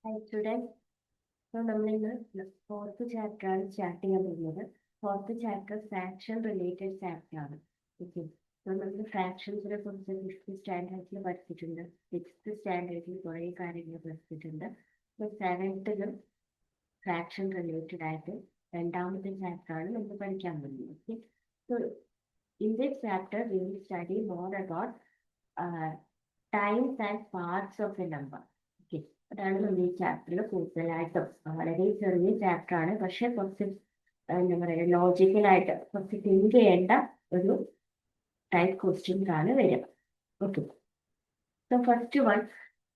Hi students. അപ്പോൾ നമ്മളിന്ന് fourth ചാപ്റ്ററാണ് സ്റ്റാർട്ട് ചെയ്യാൻ പോകുന്നത്. Fourth chapter fraction related chapter ആണ്. ഓക്കെ, അപ്പോൾ നമ്മൾ ഫ്രാക്ഷൻസിനെ കുറിച്ച് ഫിഫ്ത്ത് സ്റ്റാൻഡേർഡിൽ പഠിച്ചിട്ടുണ്ട്. സിക്സ്ത് സ്റ്റാൻഡേർഡിൽ കുറേ കാര്യങ്ങൾ പഠിച്ചിട്ടുണ്ട്. അപ്പോൾ സെവൻത്തിലും ഫ്രാക്ഷൻ റിലേറ്റഡ് ആയിട്ട് രണ്ടാമത്തെ ചാപ്റ്ററാണ് നമ്മൾ പഠിക്കാൻ പോകുന്നത്. Okay, so in this chapter we will study more about times and parts of A number. Okay, അതാണ് നമ്മൾ ഈ ചാപ്റ്ററിൽ കൂടുതലായിട്ടും വളരെ ചെറിയ ചാപ്റ്ററാണ്, പക്ഷെ കുറച്ച് എന്താ പറയുക ലോജിക്കലായിട്ട് കുറച്ച് തിങ്ക് ചെയ്യേണ്ട ഒരു ടൈപ്പ് ക്വസ്റ്റ്യൻസ് ആണ് വരിക. Okay, so first one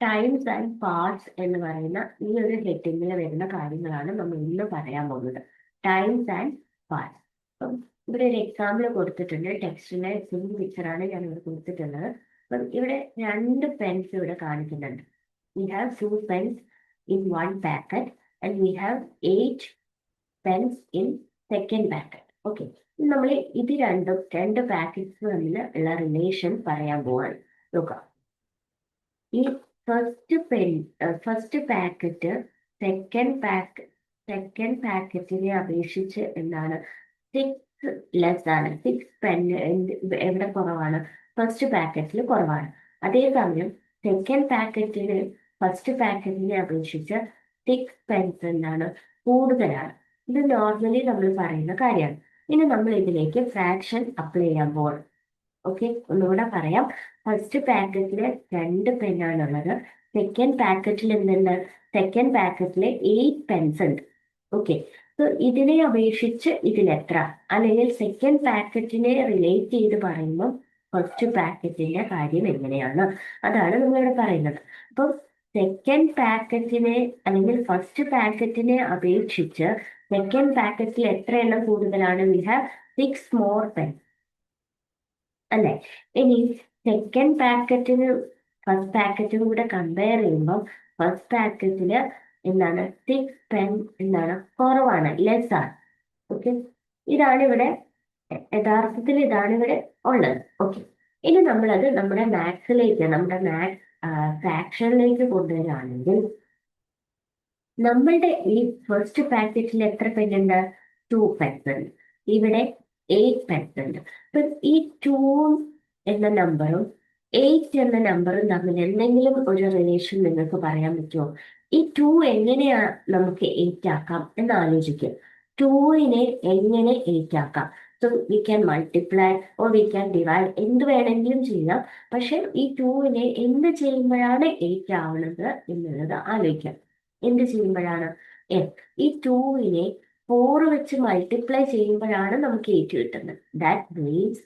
times and parts എന്ന് പറയുന്ന ഈ ഒരു ഹെഡിങ്ങിൽ വരുന്ന കാര്യങ്ങളാണ് നമ്മൾ ഇന്ന് പറയാൻ പോകുന്നത്. Times and parts. അപ്പം ഇവിടെ ഒരു എക്സാമ്പിൾ കൊടുത്തിട്ടുണ്ട്. ടെക്സ്റ്റിലെ സിമ്പിൾ പിക്ചറാണ് ഞാൻ ഇവിടെ കൊടുത്തിട്ടുള്ളത്. അപ്പം ഇവിടെ രണ്ട് പെൻസ് ഇവിടെ കാണിക്കുന്നുണ്ട്. We have 2 pens in one packet and we have 8 pens in second packet. Okay, നമ്മൾ ഇത് രണ്ട് പാക്കറ്റ്സ് തമ്മിൽ ഉള്ള റിലേഷൻ പറയാൻ പോവാണ്. നോക്കാം, ഈ ഫസ്റ്റ് പാക്കറ്റ് സെക്കൻഡ് പാക്കറ്റിനെ അപേക്ഷിച്ച് എന്താണ് 6 ലെസ് ആണ്. 6 പെൻ എവിടെ കുറവാണ്? ഫസ്റ്റ് പാക്കറ്റിൽ കുറവാണ്. അതേസമയം സെക്കൻഡ് പാക്കറ്റിന് ഫസ്റ്റ് പാക്കറ്റിനെ അപേക്ഷിച്ച് 6 പെൻസ് എന്താണ് കൂടുതലാണ്. ഇത് നോർമലി നമ്മൾ പറയുന്ന കാര്യമാണ്. ഇനി നമ്മൾ ഇതിലേക്ക് ഫ്രാക്ഷൻ അപ്ലൈ ചെയ്യാൻ പോകണം. ഓക്കെ, ഒന്നുകൂടെ പറയാം. ഫസ്റ്റ് പാക്കറ്റില് 2 പെന്നാണുള്ളത്. സെക്കൻഡ് പാക്കറ്റിൽ എന്തുണ്ട്? സെക്കൻഡ് പാക്കറ്റില് 8 പെൻസ് ഉണ്ട്. ഓക്കെ, സോ ഇതിനെ അപേക്ഷിച്ച് ഇതിലെത്ര, അല്ലെങ്കിൽ സെക്കൻഡ് പാക്കറ്റിനെ റിലേറ്റ് ചെയ്ത് പറയുമ്പോൾ ഫസ്റ്റ് പാക്കറ്റിന്റെ കാര്യം എങ്ങനെയാണ്, അതാണ് നമ്മളിവിടെ പറയുന്നത്. അപ്പം സെക്കൻഡ് പാക്കറ്റിനെ അല്ലെങ്കിൽ ഫസ്റ്റ് പാക്കറ്റിനെ അപേക്ഷിച്ച് സെക്കൻഡ് പാക്കറ്റിൽ എത്ര എണ്ണം കൂടുതലാണ്? വി ഹാവ് 6 മോർ പെൻ അല്ലെ. ഇനി സെക്കൻഡ് പാക്കറ്റിന് ഫസ്റ്റ് പാക്കറ്റും കൂടെ കമ്പയർ ചെയ്യുമ്പോൾ ഫസ്റ്റ് പാക്കറ്റില് എന്താണ് 6 പെൻ എന്താണ് കുറവാണ്, ലെസ് ആണ്. ഓക്കെ, ഇതാണ് ഇവിടെ യഥാർത്ഥത്തിൽ ഇതാണ് ഇവിടെ ഉള്ളത്. ഓക്കെ, ഇനി നമ്മളത് നമ്മുടെ മാത്സിലേക്ക്, നമ്മുടെ മാത്സ് ഫ്രാക്ഷനിലേക്ക് കൊണ്ടുവരികയാണെങ്കിൽ നമ്മളുടെ ഈ ഫസ്റ്റ് പാക്കറ്റിൽ എത്ര പെന്നുണ്ട്? 2 പെൻസ് ഉണ്ട്. ഇവിടെ 8 പെൻസ് ഉണ്ട്. അപ്പൊ ഈ 2 എന്ന നമ്പറും 8 എന്ന നമ്പറും തമ്മിൽ എന്തെങ്കിലും ഒരു റിലേഷൻ നിങ്ങൾക്ക് പറയാൻ പറ്റുമോ? ഈ 2 എങ്ങനെയാ നമുക്ക് 8 ആക്കാം എന്ന് ആലോചിക്കും. 2നെ എങ്ങനെ 8 ആക്കാം? So we can multiply or we can divide, എന്ത് വേണമെങ്കിലും ചെയ്യാം. പക്ഷെ ഈ 2നെ എന്ത് ചെയ്യുമ്പോഴാണ് 8 ആവുന്നത് എന്നുള്ളത് ആലോചിക്കാം. എന്ത് ചെയ്യുമ്പോഴാണ്? ഈ 2നെ 4 വെച്ച് മൾട്ടിപ്ലൈ ചെയ്യുമ്പോഴാണ് നമുക്ക് 8 കിട്ടുന്നത്. ദാറ്റ് മീൻസ്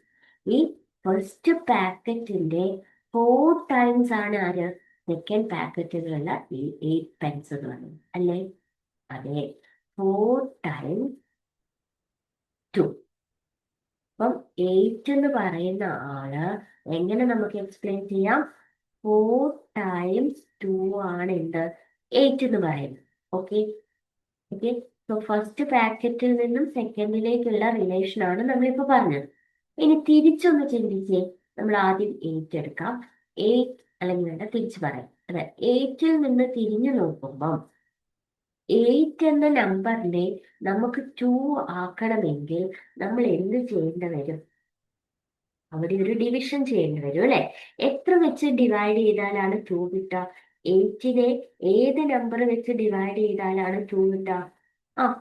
ഈ ഫസ്റ്റ് പാക്കറ്റിന്റെ 4 ടൈംസ് ആണ് ആര്? സെക്കൻഡ് പാക്കറ്റിലുള്ള ഈ 8 പെൻസ് എന്ന് പറയുന്നത് അല്ലേ? അതെ, 4 ടൈംസ് 2. അപ്പം 8 എന്ന് പറയുന്ന ആള് എങ്ങനെ നമുക്ക് എക്സ്പ്ലെയിൻ ചെയ്യാം? 4 ടൈംസ് 2 ആണ് എന്ത്? 8 എന്ന് പറയുന്നത്. ഓക്കെ ഓക്കെ, സോ ഫസ്റ്റ് പാക്കറ്റിൽ നിന്നും സെക്കൻഡിലേക്കുള്ള റിലേഷൻ ആണ് നമ്മളിപ്പോ പറഞ്ഞത്. ഇനി തിരിച്ചൊന്ന് ചിന്തിച്ചേ. നമ്മൾ ആദ്യം 8 എടുക്കാം. 8 അല്ലെങ്കിൽ വേണ്ട, തിരിച്ചു പറയാം. അതെ, 8ൽ നിന്ന് തിരിഞ്ഞു നോക്കുമ്പം 8 എന്ന നമ്പറിനെ നമുക്ക് 2 ആക്കണമെങ്കിൽ നമ്മൾ എന്ത് ചെയ്യേണ്ടി വരും? അവിടെ ഒരു ഡിവിഷൻ ചെയ്യേണ്ടി വരും അല്ലെ. എത്ര വെച്ച് ഡിവൈഡ് ചെയ്താലാണ് 2 കിട്ടുക? 8നെ ഏത് നമ്പർ വെച്ച് ഡിവൈഡ് ചെയ്താലാണ് 2 കിട്ടുക?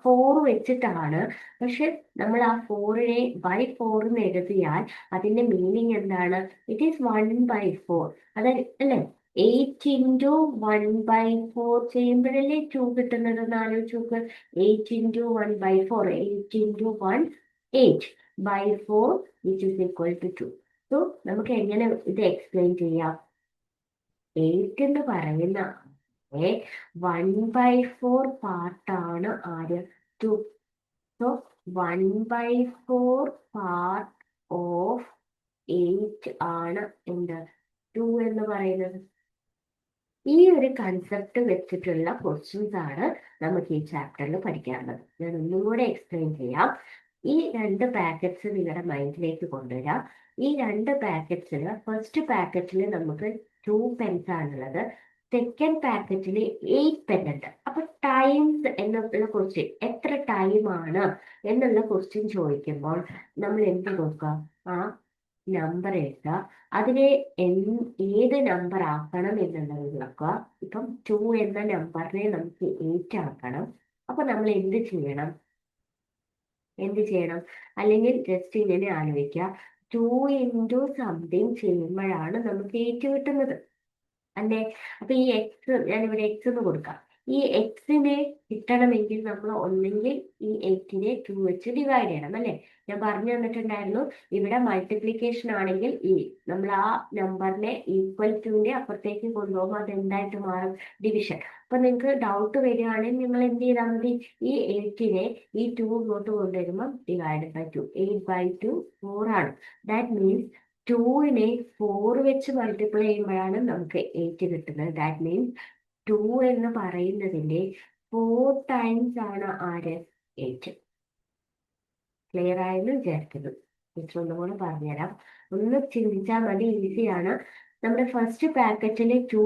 4 വെച്ചിട്ടാണ്. പക്ഷെ നമ്മൾ ആ 4നെ by 4 എന്ന് എഴുതിയാൽ അതിന്റെ മീനിങ് എന്താണ്? It is 1/4. അത് അല്ലെ, 8 into 1/4 ചെയ്യുമ്പോഴല്ലേ 2 കിട്ടുന്നത് എന്ന് ആലോചിച്ച് നോക്ക്. 8 into 1/4, 8 into 1, 8/4 which is equal to 2. So നമുക്ക് എങ്ങനെ ഇത് എക്സ്പ്ലെയിൻ ചെയ്യാം? 8 എന്ന് പറയുന്ന 1/4 പാർട്ടാണ് ആര്? 2. സോ 1/4 പാർട്ട് ഓഫ് 8 ആണ് എന്ത്? 2 എന്ന് പറയുന്നത്. ഈ ഒരു കൺസെപ്റ്റ് വെച്ചിട്ടുള്ള ക്വസ്റ്റ്യൻസ് ആണ് നമുക്ക് ഈ ചാപ്റ്ററിൽ പഠിക്കാനുള്ളത്. ഞാൻ ഒന്നും കൂടെ എക്സ്പ്ലെയിൻ ചെയ്യാം. ഈ 2 പാക്കറ്റ്സ് നിങ്ങളുടെ മൈൻഡിലേക്ക് കൊണ്ടുവരാം. ഈ 2 പാക്കറ്റ്സിൽ ഫസ്റ്റ് പാക്കറ്റിൽ നമുക്ക് 2 പെൻസ് ആണുള്ളത്. സെക്കൻഡ് പാക്കറ്റിൽ 8 പെൻ ഉണ്ട്. അപ്പൊ ടൈംസ് എന്നുള്ള ക്വസ്റ്റ്യൻ, എത്ര ടൈമാണ് എന്നുള്ള ക്വസ്റ്റ്യൻ ചോദിക്കുമ്പോൾ നമ്മൾ എന്ത് നോക്കുക? ആ നമ്പർ എഴുതുക, അതിനെ ഏത് നമ്പർ ആക്കണം എന്നുള്ളത് നോക്കുക. ഇപ്പം 2 എന്ന നമ്പറിനെ നമുക്ക് 8 ആക്കണം. അപ്പൊ നമ്മൾ എന്ത് ചെയ്യണം? അല്ലെങ്കിൽ ജസ്റ്റ് ഇങ്ങനെ ആലോചിക്കുക, 2 ഇൻറ്റു സംതിങ് ചെയ്യുമ്പോഴാണ് നമുക്ക് 8 കിട്ടുന്നത് അല്ലേ? അപ്പൊ ഈ എക്സ്, ഞാനിവിടെ എക്സ് എന്ന് കൊടുക്കാം. ഈ എക്സിനെ കിട്ടണമെങ്കിൽ നമ്മൾ ഒന്നെങ്കിൽ ഈ 8നെ 2 വെച്ച് ഡിവൈഡ് ചെയ്യണം അല്ലെ? ഞാൻ പറഞ്ഞു തന്നിട്ടുണ്ടായിരുന്നു, ഇവിടെ മൾട്ടിപ്ലിക്കേഷൻ ആണെങ്കിൽ നമ്മൾ ആ നമ്പറിനെ ഈക്വൽ ടുവിന്റെ അപ്പുറത്തേക്ക് കൊണ്ടുപോകുമ്പോൾ അത് എന്തായിട്ട് മാറും? ഡിവിഷൻ. അപ്പൊ നിങ്ങൾക്ക് ഡൗട്ട് വരികയാണെങ്കിൽ നിങ്ങൾ എന്ത് ചെയ്താൽ മതി? ഈ 8നെ ഈ 2 ഇങ്ങോട്ട് കൊണ്ടുവരുമ്പോൾ ഡിവൈഡ് ബൈ 2, 8/2 4 ആണ്. ദാറ്റ് മീൻസ് 2നെ 4 വെച്ച് മൾട്ടിപ്ലൈ ചെയ്യുമ്പോഴാണ് നമുക്ക് 8 കിട്ടുന്നത്. ദാറ്റ് മീൻസ് 2 എന്ന് പറയുന്നതിന്റെ 4 ടൈംസ് ആണ് ആര്? 8. ക്ലിയർ ആയെന്ന് വിചാരിക്കുന്നു. ടീച്ചർ ഒന്നും കൂടെ പറഞ്ഞുതരാം, ഒന്ന് ചിന്തിച്ചാൽ മതി, ഈസിയാണ്. നമ്മുടെ ഫസ്റ്റ് പാക്കറ്റിൽ 2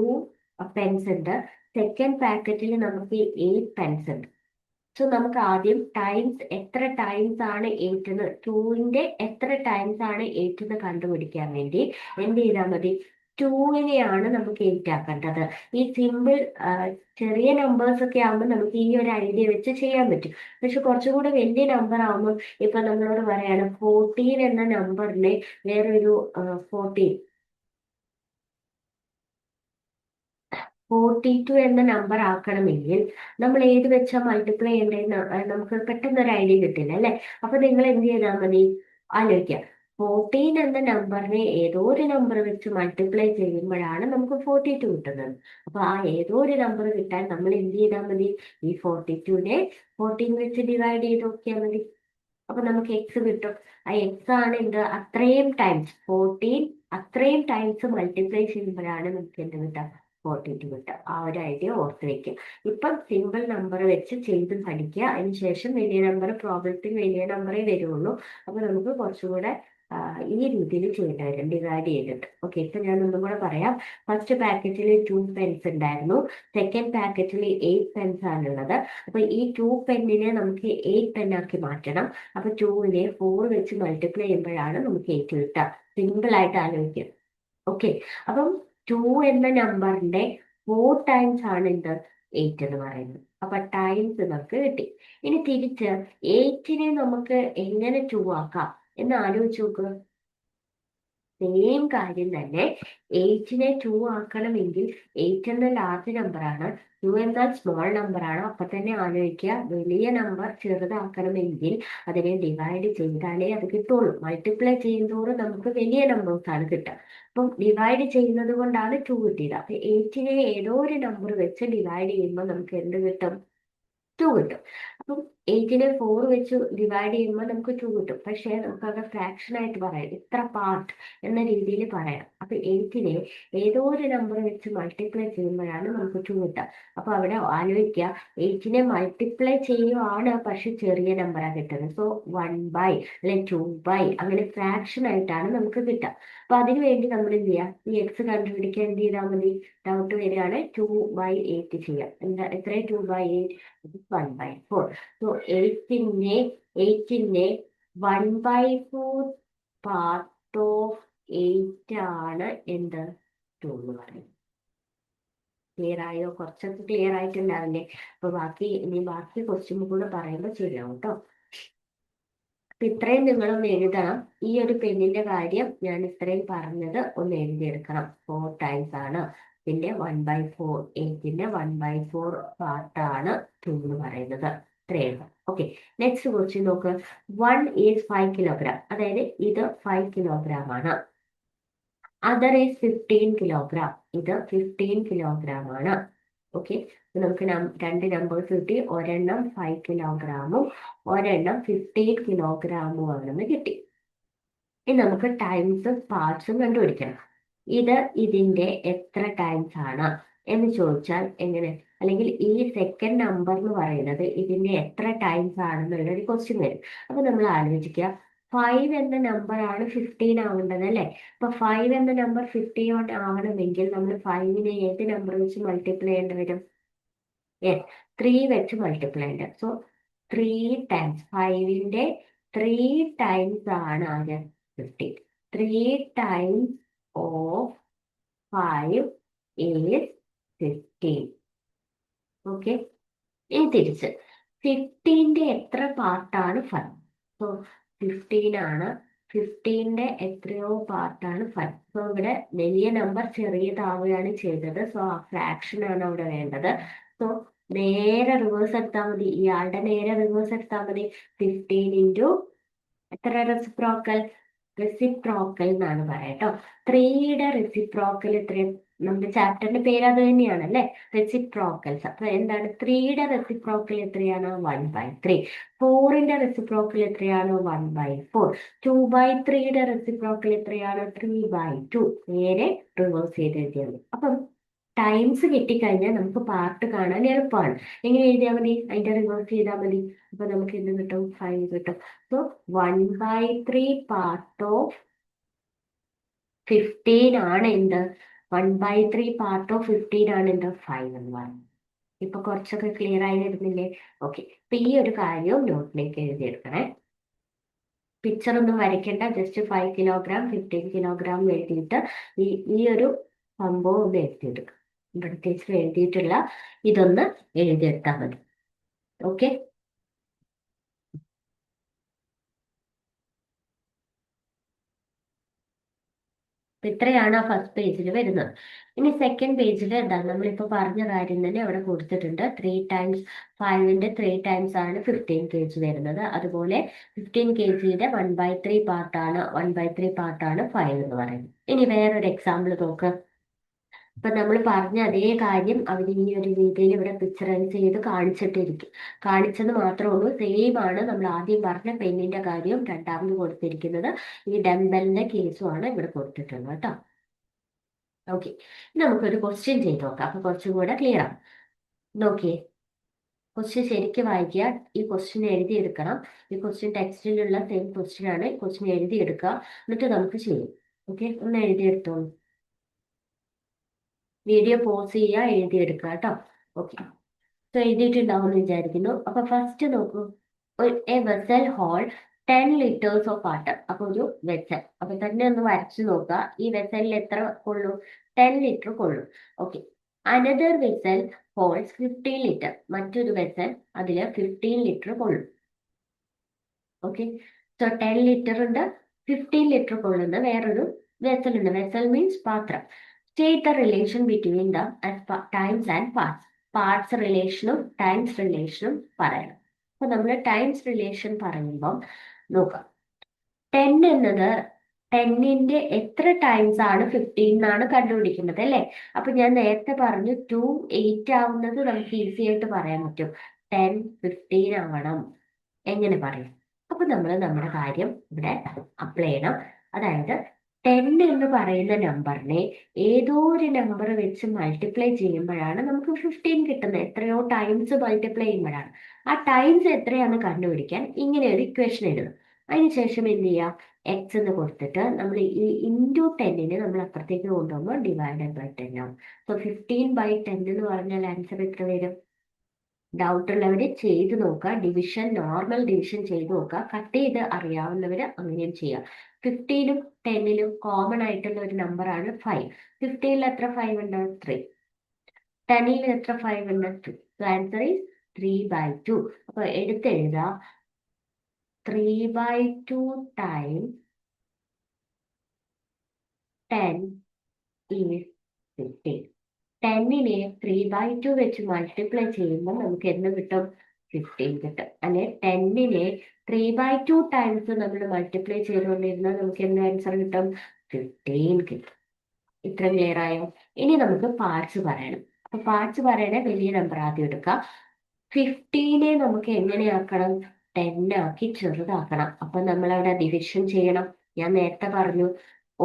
പെൻസ് ഉണ്ട്, സെക്കൻഡ് പാക്കറ്റിൽ നമുക്ക് 8 പെൻസ് ഉണ്ട്. സോ നമുക്ക് ആദ്യം ടൈംസ്, എത്ര ടൈംസ് ആണ് 8 എന്ന്, 2ന്റെ എത്ര ടൈംസ് ആണ് 8 എന്ന് കണ്ടുപിടിക്കാൻ വേണ്ടി എന്ത് ചെയ്താൽ മതി? 2നെയാണ് നമുക്ക് 8 ആക്കേണ്ടത്. ഈ സിമ്പിൾ ചെറിയ നമ്പേഴ്സ് ഒക്കെ ആകുമ്പോൾ നമുക്ക് ഈ ഒരു ഐഡിയ വെച്ച് ചെയ്യാൻ പറ്റും. പക്ഷെ കുറച്ചുകൂടെ വലിയ നമ്പർ ആകുമ്പോൾ, ഇപ്പൊ നമ്മളോട് പറയാണ് 14 എന്ന നമ്പറിനെ വേറൊരു 42 എന്ന നമ്പർ ആക്കണമെങ്കിൽ നമ്മൾ ഏത് വെച്ചാൽ മൾട്ടിപ്ലൈ ചെയ്യേണ്ടതെന്ന് നമുക്ക് പെട്ടെന്ന് ഒരു ഐഡിയ കിട്ടില്ല അല്ലെ? അപ്പൊ നിങ്ങൾ എന്ത് ചെയ്താൽ മതി? ആലോചിക്കാം, 14 എന്ന നമ്പറിനെ ഏതോ ഒരു നമ്പർ വെച്ച് മൾട്ടിപ്ലൈ ചെയ്യുമ്പോഴാണ് നമുക്ക് 42 കിട്ടുന്നത്. അപ്പൊ ആ ഏതോ ഒരു നമ്പർ കിട്ടാൻ നമ്മൾ എന്ത് ചെയ്താൽ മതി? ഈ 42നെ 14 വെച്ച് ഡിവൈഡ് ചെയ്ത് നോക്കിയാൽ മതി. അപ്പൊ നമുക്ക് എക്സ് കിട്ടും. ആ എക്സ് ആണ് എന്ത്? അത്രയും ടൈംസ് 14, അത്രയും ടൈംസ് മൾട്ടിപ്ലൈ ചെയ്യുമ്പോഴാണ് നമുക്ക് എന്ത് കിട്ടുക? 42 കിട്ടുക. ആ ഒരു ഐഡിയ ഓർത്ത് വെക്കുക. ഇപ്പം സിമ്പിൾ നമ്പർ വെച്ച് ചെയ്ത് പഠിക്കുക. അതിനുശേഷം വലിയ നമ്പർ, പ്രോബ്ലത്തിൽ വലിയ നമ്പറേ വരുള്ളൂ. അപ്പൊ നമുക്ക് കുറച്ചുകൂടെ ഈ രീതിയിൽ ചെയ്യേണ്ടി വരും, ഡിവൈഡ് ചെയ്തിട്ട്. ഓക്കെ, ഇപ്പൊ ഞാൻ ഒന്നും കൂടെ പറയാം. ഫസ്റ്റ് പാക്കറ്റിൽ 2 പെൻസ് ഉണ്ടായിരുന്നു, സെക്കൻഡ് പാക്കറ്റിൽ 8 പെൻസ് ആണുള്ളത്. അപ്പൊ ഈ 2 പെന്നിനെ നമുക്ക് 8 പെന്നാക്കി മാറ്റണം. അപ്പൊ 2നെ 4 വെച്ച് മൾട്ടിപ്ലൈ ചെയ്യുമ്പോഴാണ് നമുക്ക് 8 കിട്ടുക. സിമ്പിൾ ആയിട്ട് ആലോചിക്കുക. ഓക്കെ, അപ്പം 2 എന്ന നമ്പറിന്റെ 4 ടൈംസ് ആണ് എന്ത്? 8 എന്ന് പറയുന്നത്. അപ്പൊ ടൈംസ് നമുക്ക് കിട്ടി. ഇനി തിരിച്ച് 8നെ നമുക്ക് എങ്ങനെ 2 ആക്കാം എന്ന് ആലോചിച്ച് നോക്കുക. സെയിം കാര്യം തന്നെ, 8നെ 2 ആക്കണമെങ്കിൽ 8 എന്ന ലാർജ് നമ്പർ ആണ്, 2 എന്നാൽ സ്മോൾ നമ്പർ ആണ്. അപ്പൊ തന്നെ ആലോചിക്കുക, വലിയ നമ്പർ ചെറുതാക്കണമെങ്കിൽ അതിനെ ഡിവൈഡ് ചെയ്താലേ അത് കിട്ടുള്ളൂ. മൾട്ടിപ്ലൈ ചെയ്യുന്നതോറും നമുക്ക് വലിയ നമ്പേഴ്സ് ആണ് കിട്ടുക. അപ്പം ഡിവൈഡ് ചെയ്യുന്നത് കൊണ്ടാണ് 2 കിട്ടിയത്. അപ്പൊ 8നെ ഏതോ ഒരു നമ്പർ വെച്ച് ഡിവൈഡ് ചെയ്യുമ്പോൾ നമുക്ക് എന്ത് കിട്ടും? 2 കിട്ടും. അപ്പം 8നെ 4 വെച്ച് ഡിവൈഡ് ചെയ്യുമ്പോൾ നമുക്ക് 2 കിട്ടും. പക്ഷേ നമുക്കത് ഫ്രാക്ഷൻ ആയിട്ട് പറയാം, ഇത്ര പാർട്ട് എന്ന രീതിയിൽ പറയാം. അപ്പൊ 8നെ ഏതോ ഒരു നമ്പർ വെച്ച് മൾട്ടിപ്ലൈ ചെയ്യുമ്പോഴാണ് നമുക്ക് 2 കിട്ടുക. അപ്പൊ അവിടെ ആലോചിക്കുക, 8നെ മൾട്ടിപ്ലൈ ചെയ്യുവാണ്, പക്ഷെ ചെറിയ നമ്പറാണ് കിട്ടുന്നത്. സോ 1/, അല്ലെ 2/, അങ്ങനെ ഫ്രാക്ഷൻ ആയിട്ടാണ് നമുക്ക് കിട്ടുക. അപ്പൊ അതിനു വേണ്ടി നമ്മൾ എന്ത് ചെയ്യാം? ഈ എക്സ് കണ്ടുപിടിക്കാൻ എന്ത് ചെയ്താൽ മതി? ഡൗട്ട് വരികയാണ്, 2/8 ചെയ്യാം. എന്താ എത്ര? 2/8 1/4. സോ 8നെ 1/4 പാർട്ട് ഓഫ് 8 ആണ് എന്ത്? 2 എന്ന് പറയുന്നത്. ക്ലിയർ ആയോ? കുറച്ചൊക്കെ ക്ലിയർ ആയിട്ടുണ്ടാവില്ലേ? അപ്പൊ ബാക്കി ക്വസ്റ്റ്യൻ കൂടെ പറയുമ്പോൾ ശരിയാവും കേട്ടോ. അപ്പൊ ഇത്രയും നിങ്ങളൊന്ന് എഴുതണം. ഈ ഒരു പെണ്ണിന്റെ കാര്യം ഞാൻ ഇത്രയും പറഞ്ഞത് ഒന്ന് എഴുതിയെടുക്കണം. 4 ടൈംസ് ആണ്. പിന്നെ 1/4, 8ന്റെ 1/4 പാർട്ടാണ് 2 എന്ന് പറയുന്നത്. ഇത്രയും. ഓക്കെ, നെക്സ്റ്റ് ക്വസ്റ്റ്യൻ നോക്ക്. 1 ഈസ് 5 കിലോഗ്രാം, അതായത് ഇത് 5 കിലോഗ്രാം ആണ്. അതർ ഈസ് 15 കിലോഗ്രാം, ഇത് 15 കിലോഗ്രാം ആണ്. ഓക്കെ, നമുക്ക് രണ്ട് നമ്പേഴ്സ് കിട്ടി. ഒരെണ്ണം 5 കിലോഗ്രാമും ഒരെണ്ണം 15 കിലോഗ്രാമും ആണെന്ന് കിട്ടി. ഇനി നമുക്ക് ടൈംസും പാർട്സും കണ്ടുപിടിക്കണം. ഇത് ഇതിന്റെ എത്ര ടൈംസ് ആണ് എന്ന് ചോദിച്ചാൽ എങ്ങനെ, അല്ലെങ്കിൽ ഈ സെക്കൻഡ് നമ്പർ എന്ന് പറയുന്നത് ഇതിന്റെ എത്ര ടൈംസ് ആണെന്നുള്ള ഒരു ക്വസ്റ്റ്യൻ വരും. അപ്പൊ നമ്മൾ ആലോചിക്കുക, 5 എന്ന നമ്പർ ആണ് 15 ആവേണ്ടത് അല്ലേ? അപ്പൊ 5 എന്ന നമ്പർ 15 ആവണമെങ്കിൽ നമ്മൾ 5നെ ഏത് നമ്പർ വെച്ച് മൾട്ടിപ്ലൈ ചെയ്യേണ്ടി വരും? യെസ്, 3 വെച്ച് മൾട്ടിപ്ലൈ ഉണ്ട്. സോ 3 ടൈംസ് 5ന്റെ 3 ടൈംസ് ആണ് ആര്? 15. 3 ടൈംസ് ഓഫ് 5 ഈസ് 15. ഓക്കെ, ഇനി തിരിച്ച് 15ന്റെ എത്ര പാർട്ടാണ് 5? സോ 15 ആണ്, 15ന്റെ എത്രയോ പാർട്ടാണ് 5. സോ ഇവിടെ വലിയ നമ്പർ ചെറിയതാവുകയാണ് ചെയ്തത്. സോ ആ ഫ്രാക്ഷൻ ആണ് അവിടെ വേണ്ടത്. സോ നേരെ റിവേഴ്സ് എടുത്താൽ മതി, ഇയാളുടെ നേരെ റിവേഴ്സ് എടുത്താൽ മതി. 15 ഇൻറ്റു എത്ര റെസിപ്രോക്കൽ? റെസിപ്രോക്കൽ എന്നാണ് പറയാട്ടോ. 3യുടെ റെസിപ്രോക്കൽ എത്രയും, നമ്മുടെ ചാപ്റ്ററിന്റെ പേര് അത് തന്നെയാണ് അല്ലെ, റെസിപ്രോക്കൽസ്. അപ്പൊ എന്താണ് 3യുടെ റെസിപ്രോക്കൽ എത്രയാണ്? 1/3. 4ന്റെ റെസിപ്രോക്കൽ എത്രയാണ്? 1/4. 2/3യുടെ റെസിപ്രോക്കൽ എത്രയാണ്? 3/2. നേരെ റിവേഴ്സ് ചെയ്ത് എഴുതിയത്. അപ്പം ടൈംസ് കിട്ടിക്കഴിഞ്ഞാൽ നമുക്ക് പാർട്ട് കാണാൻ എളുപ്പമാണ്. എങ്ങനെ എഴുതിയാൽ മതി? അതിന്റെ റിവേഴ്സ് ചെയ്താൽ മതി. അപ്പൊ നമുക്ക് എന്ത് കിട്ടും? 5 കിട്ടും. സോ 1/3 പാർട്ട് ഓഫ് 15 ആണ് എന്ത്? 1/3 പാർട്ട് ഓഫ് 15 ആണ് എന്ത്? 5 എന്ന് പറയുന്നത്. ഇപ്പൊ കുറച്ചൊക്കെ ക്ലിയർ ആയി വരുന്നില്ലേ? ഓക്കെ, അപ്പൊ ഈ ഒരു കാര്യവും നോട്ടിലേക്ക് എഴുതിയെടുക്കണേ. പിക്ചർ ഒന്നും വരയ്ക്കേണ്ട, ജസ്റ്റ് 5 കിലോഗ്രാം 15 കിലോഗ്രാം എഴുതിയിട്ട് ഈ ഒരു സംഭവം ഒന്ന് എഴുതിയെടുക്കുക. ഇവിടെ ടീച്ചർ എഴുതിയിട്ടുള്ള ഇതൊന്ന് എഴുതിയെടുത്താൽ മതി. ഓക്കെ, ഇത്രയാണ് ആ ഫസ്റ്റ് പേജിൽ വരുന്നത്. ഇനി സെക്കൻഡ് പേജിൽ എന്താ, നമ്മളിപ്പോ പറഞ്ഞ കാര്യം തന്നെ അവിടെ കൊടുത്തിട്ടുണ്ട്. 3 ടൈംസ് 5ന്റെ 3 ടൈംസ് ആണ് 15 kg വരുന്നത്. അതുപോലെ 15 kgയുടെ 1/3 പാർട്ടാണ് 5 എന്ന് പറയുന്നത്. ഇനി വേറൊരു എക്സാമ്പിൾ നോക്ക്. ഇപ്പൊ നമ്മൾ പറഞ്ഞ അതേ കാര്യം അവർ ഈ ഒരു രീതിയിൽ ഇവിടെ പിക്ചറൈസ് ചെയ്ത് കാണിച്ചത് മാത്രമേ ഉള്ളൂ. സെയിം ആണ് നമ്മൾ ആദ്യം പറഞ്ഞ പെന്നിന്റെ കാര്യം രണ്ടാമത് കൊടുത്തിരിക്കുന്നത്. ഈ ഡംബലിന്റെ കേസുമാണ് ഇവിടെ കൊടുത്തിട്ടുള്ളത് കേട്ടോ. ഓക്കെ, നമുക്കൊരു ക്വസ്റ്റ്യൻ ചെയ്ത് നോക്കാം. അപ്പൊ കുറച്ചും കൂടെ ക്ലിയർ ആണ്. നോക്കിയേ, ക്വസ്റ്റ്യൻ ശരിക്കും വായിക്കുക. ഈ ക്വസ്റ്റ്യൻ എഴുതിയെടുക്കണം. ഈ ക്വസ്റ്റ്യൻ ടെക്സ്റ്റിലുള്ള സെയിം ക്വസ്റ്റ്യൻ ആണ്. ക്വസ്റ്റ്യൻ എഴുതിയെടുക്കുക, എന്നിട്ട് നമുക്ക് ചെയ്യും. ഓക്കെ, ഒന്ന് എഴുതിയെടുത്തോളൂ. വീഡിയോ പോസ് ചെയ്യുക, എഴുതിയെടുക്കുക കേട്ടോ. ഓക്കെ, സോ എഴുതിയിട്ടുണ്ടാവും എന്ന് വിചാരിക്കുന്നു. അപ്പൊ ഫസ്റ്റ് നോക്കൂ, a vessel hold 10 liters of water. അപ്പൊ ഒരു വെസൽ, അപ്പൊ തന്നെ ഒന്ന് വരച്ചു നോക്കുക. ഈ വെസലിൽ എത്ര കൊള്ളും? 10 ലിറ്റർ കൊള്ളും. Okay, another vessel holds 15 litre. മറ്റൊരു വെസൽ അതില് 15 ലിറ്റർ കൊള്ളും. ഓക്കെ, സോ 10 ലിറ്റർ ഉണ്ട്, 15 ലിറ്റർ കൊള്ളുന്ന വേറൊരു വെസൽ ഉണ്ട്. വെസൽ മീൻസ് പാത്രം. State the relation between the times and parts. Parts റിലേഷനും ടൈംസ് റിലേഷനും പറയണം. അപ്പൊ നമ്മൾ ടൈംസ് റിലേഷൻ പറയുമ്പോൾ നോക്കാം, 10 എന്നത് 10ന്റെ എത്ര ടൈംസ് ആണ് 15 എന്നാണ് കണ്ടുപിടിക്കുന്നത് അല്ലേ? അപ്പൊ ഞാൻ നേരത്തെ പറഞ്ഞു 2 8 ആവുന്നത് നമുക്ക് ഈസി ആയിട്ട് പറയാൻ പറ്റും. 10 15 ആവണം. എങ്ങനെ പറയും? അപ്പൊ നമ്മൾ നമ്മുടെ കാര്യം ഇവിടെ അപ്ലൈ ചെയ്യണം. അതായത് 10 എന്ന് പറയുന്ന നമ്പറിനെ ഏതോ ഒരു നമ്പർ വെച്ച് മൾട്ടിപ്ലൈ ചെയ്യുമ്പോഴാണ് നമുക്ക് 15 കിട്ടുന്നത്. എത്രയോ ടൈംസ് മൾട്ടിപ്ലൈ ചെയ്യുമ്പോഴാണ്. ആ ടൈംസ് എത്രയാണെന്ന് കണ്ടുപിടിക്കാൻ ഇങ്ങനെ ഒരു ഇക്വേഷൻ എഴുതും. അതിനുശേഷം എന്ത് ചെയ്യാം? എക്സ് എന്ന് കൊടുത്തിട്ട് നമ്മൾ ഈ ഇൻറ്റു 10നെ നമ്മൾ അപ്പുറത്തേക്ക് കൊണ്ടുപോകുമ്പോൾ ഡിവൈഡഡ് ബൈ 10 ആവും. സോ 15/10 എന്ന് പറഞ്ഞാൽ ആൻസർ എത്ര വരും? ഡൗട്ട് ഉള്ളവര് ചെയ്ത് നോക്കുക. ഡിവിഷൻ, നോർമൽ ഡിവിഷൻ ചെയ്ത് നോക്കുക. കട്ട് ചെയ്ത് അറിയാവുന്നവര് അങ്ങനെയും ചെയ്യാം. 15നും 10നും കോമൺ ആയിട്ടുള്ള ഒരു നമ്പറാണ് 5. 15ൽ എത്ര 5 ഉണ്ട്? 3. 10ൽ എത്ര 5 ഉണ്ട്? 2. So answer is 3/2. അപ്പൊ എടുത്തെഴുതാം, 3/2 ടൈം 10 ഈസ് 15. 10നെ 3/2 വെച്ച് മൾട്ടിപ്ലൈ ചെയ്യുമ്പോൾ നമുക്ക് എന്ത് കിട്ടും? 15 കിട്ടും. അല്ലെ 10നെ 3/2 ടൈംസ് നമ്മൾ മൾട്ടിപ്ലൈ ചെയ്തുകൊണ്ടിരുന്നാൽ നമുക്ക് എന്ത് ആൻസർ കിട്ടും? 15 കിട്ടും. ഇത്ര ക്ലിയർ ആയോ? ഇനി നമുക്ക് പാർട്സ് പറയണം. അപ്പൊ പാർട്സ് പറയണേ വലിയ നമ്പർ ആദ്യം എടുക്കാം. 15നെ നമുക്ക് എങ്ങനെയാക്കണം? 10 ആക്കി ചെറുതാക്കണം. അപ്പൊ നമ്മൾ അവിടെ ഡിവിഷൻ ചെയ്യണം. ഞാൻ നേരത്തെ പറഞ്ഞു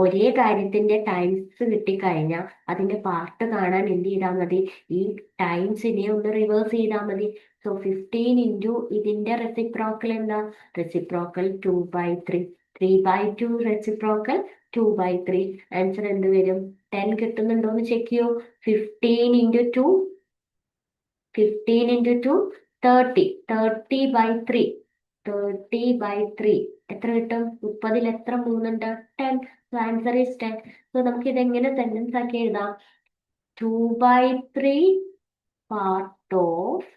ഒരേ കാര്യത്തിന്റെ ടൈംസ് കിട്ടിക്കഴിഞ്ഞാൽ അതിന്റെ പാർട്ട് കാണാൻ എന്ത് ചെയ്താൽ മതി, ഈ ടൈംസിനെ ഒന്ന് റിവേഴ്സ് ചെയ്താൽ മതി. സോ 15 ഇൻറ്റു ഇതിന്റെ റെസിപ്രോക്കൽ എന്താ, റെസിപ്രോക്കൽ 2/3, 3/2 റെസിപ്രോക്കൽ 2/3. ആൻസർ എന്ത് വരും, 10 കിട്ടുന്നുണ്ടോ എന്ന് ചെക്ക് ചെയ്യൂ. 15 ഇൻറ്റു 2 30, 30/3, 30/3 എത്ര കിട്ടും, 30ൽ എത്ര മൂന്നുണ്ട്, 10. So answer is 10. സോ നമുക്ക് ഇതെങ്ങനെ സെന്റൻസ് ആക്കി എഴുതാം, 2/3 പാർട്ട് ഓഫ്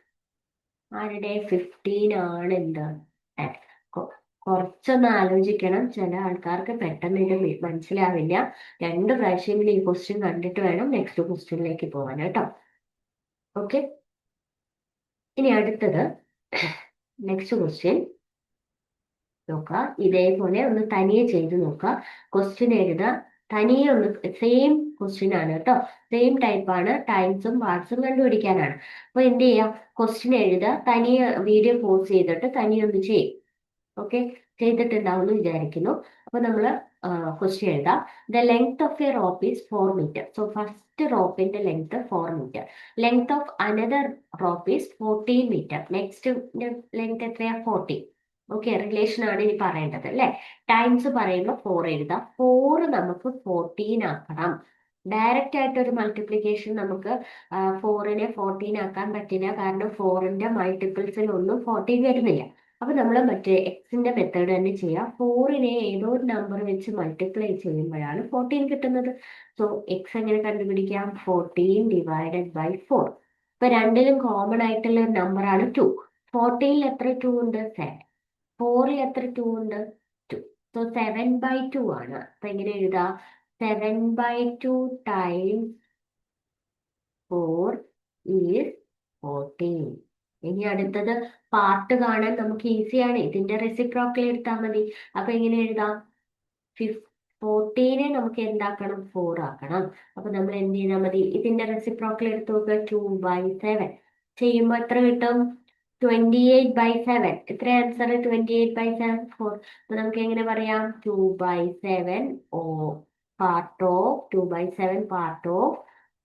ആരുടെ 15 ആണ് എന്ത് 10. കുറച്ചൊന്ന് ആലോചിക്കണം, ചില ആൾക്കാർക്ക് പെട്ടെന്ന് ഇത് മനസ്സിലാവില്ല. 2 പ്രാവശ്യമെങ്കിലും ഈ ക്വസ്റ്റ്യൻ കണ്ടിട്ട് വേണം നെക്സ്റ്റ് ക്വസ്റ്റ്യനിലേക്ക് പോകാൻ കേട്ടോ. ഓക്കെ, ഇനി അടുത്തത് നെക്സ്റ്റ് ക്വസ്റ്റ്യൻ നോക്കുക. ഇതേപോലെ ഒന്ന് തനിയെ ചെയ്ത് നോക്കുക. ക്വസ്റ്റ്യൻ എഴുതുക, തനിയെ ഒന്ന്, സെയിം ക്വസ്റ്റ്യൻ ആണ് കേട്ടോ, സെയിം ടൈപ്പാണ്, ടൈംസും പാർട്സും കണ്ടുപിടിക്കാനാണ്. അപ്പൊ എന്ത് ചെയ്യാം, ക്വസ്റ്റ്യൻ എഴുതുക, തനിയെ വീഡിയോ പോസ് ചെയ്തിട്ട് തനിയെ ഒന്ന് ചെയ്യും. ഓക്കെ, ചെയ്തിട്ടുണ്ടാവും എന്ന് വിചാരിക്കുന്നു. അപ്പൊ നമ്മൾ ക്വസ്റ്റ്യൻ എഴുതാം. The length of a rope is 4 metre. So first റോപ്പിന്റെ length 4 metre. Length of another rope is 14 metre. Next length എത്രയാ, 40. ഓക്കെ, റിലേഷൻ ആണ് ഇനി പറയേണ്ടത് അല്ലെ. ടൈംസ് പറയുമ്പോൾ 4 എഴുതാം. 4 നമുക്ക് 14 ആക്കണം. ഡയറക്റ്റ് ആയിട്ട് ഒരു മൾട്ടിപ്ലിക്കേഷൻ നമുക്ക് 4നെ 14 ആക്കാൻ പറ്റില്ല, കാരണം 4ന്റെ മൾട്ടിപ്പിൾസിൽ ഒന്നും 14 വരുന്നില്ല. അപ്പൊ നമ്മൾ മറ്റേ എക്സിന്റെ മെത്തേഡ് തന്നെ ചെയ്യാം. 4നെ ഏതോ ഒരു നമ്പർ വെച്ച് മൾട്ടിപ്ലൈ ചെയ്യുമ്പോഴാണ് 14 കിട്ടുന്നത്. സോ എക്സ് എങ്ങനെ കണ്ടുപിടിക്കാം, 14 ഡിവൈഡഡ് ബൈ 4. ഇപ്പൊ രണ്ടിലും കോമൺ ആയിട്ടുള്ള ഒരു നമ്പർ ആണ് 2. 14ൽ എത്ര 2 ഉണ്ട്, 7. 4ൽ എത്ര 2 ഉണ്ട്, 2. സോ 7/2 ആണ്. അപ്പൊ എങ്ങനെ എഴുതാം, 7/2 ടൈംസ് 4 ഈസ് 14. ഇനി അടുത്തത് പാർട്ട് കാണാൻ നമുക്ക് ഈസിയാണ്, ഇതിന്റെ റെസിപ്രോക്കൽ എടുത്താൽ മതി. അപ്പൊ എങ്ങനെ എഴുതാം, 14നെ നമുക്ക് എന്താക്കണം, 4 ആക്കണം. അപ്പൊ നമ്മൾ എന്ത് ചെയ്താൽ മതി, ഇതിന്റെ റെസിപ്രോക്കൽ എടുത്ത് നോക്കുക, 2/7 ചെയ്യുമ്പോ എത്ര കിട്ടും, 28/7. എത്ര ആൻസർ, 28/7, 4. അപ്പൊ നമുക്ക് എങ്ങനെ പറയാം, 2/7 ഓ പാർട്ട് ഓഫ് 2/7 പാർട്ട് ഓഫ്